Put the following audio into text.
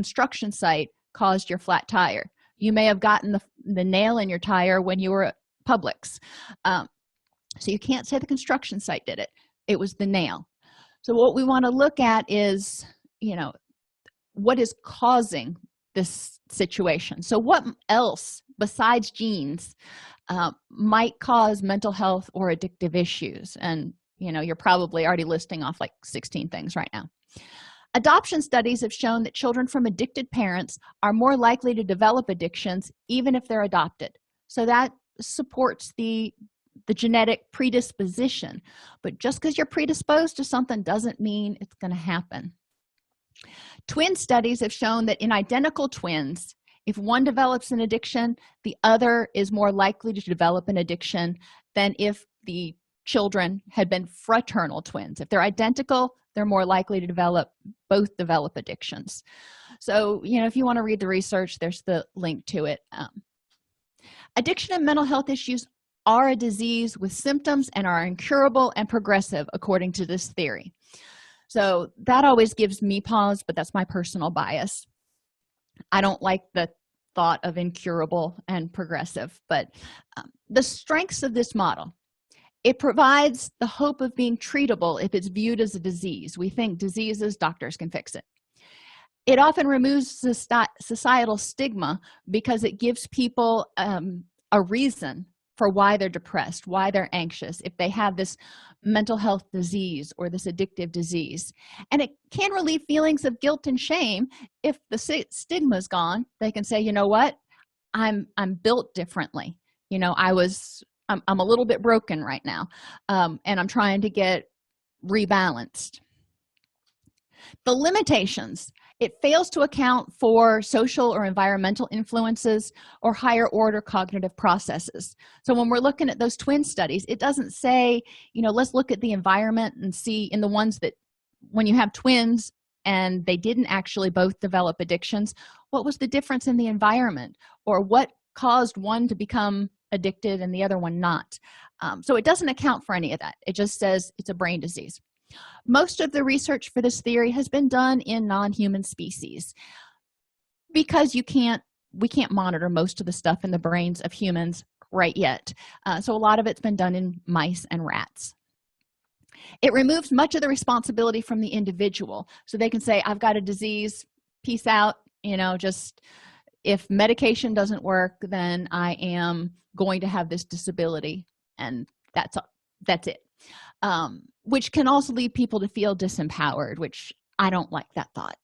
construction site caused your flat tire. You may have gotten the nail in your tire when you were at Publix. So you can't say the construction site did it. It was the nail. So what we want to look at is, what is causing this situation. So what else besides genes might cause mental health or addictive issues? And you're probably already listing off like 16 things right now. Adoption studies have shown that children from addicted parents are more likely to develop addictions even if they're adopted. So that supports the genetic predisposition. But just because you're predisposed to something doesn't mean it's going to happen. Twin studies have shown that in identical twins, if one develops an addiction, the other is more likely to develop an addiction than if the children had been fraternal twins. If they're identical, they're more likely to both develop addictions. So, if you want to read the research, there's the link to it. Addiction and mental health issues are a disease with symptoms and are incurable and progressive, according to this theory. So that always gives me pause, but that's my personal bias. I don't like the thought of incurable and progressive, but the strengths of this model: it provides the hope of being treatable if it's viewed as a disease. We think diseases, doctors can fix it. It often removes societal stigma because it gives people a reason for why they're depressed, why they're anxious, if they have this mental health disease or this addictive disease. And it can relieve feelings of guilt and shame. If the stigma is gone, they can say, what, I'm built differently. I'm a little bit broken right now, and I'm trying to get rebalanced. The limitations: it fails to account for social or environmental influences or higher order cognitive processes. So when we're looking at those twin studies, it doesn't say, let's look at the environment and see in the ones that when you have twins and they didn't actually both develop addictions, what was the difference in the environment, or what caused one to become addicted and the other one not. So it doesn't account for any of that. It just says it's a brain disease. Most of the research for this theory has been done in non-human species because we can't monitor most of the stuff in the brains of humans right yet. So a lot of it's been done in mice and rats. It removes much of the responsibility from the individual. So they can say, I've got a disease, peace out, just if medication doesn't work, then I am going to have this disability, and that's it. Which can also lead people to feel disempowered, which I don't like that thought.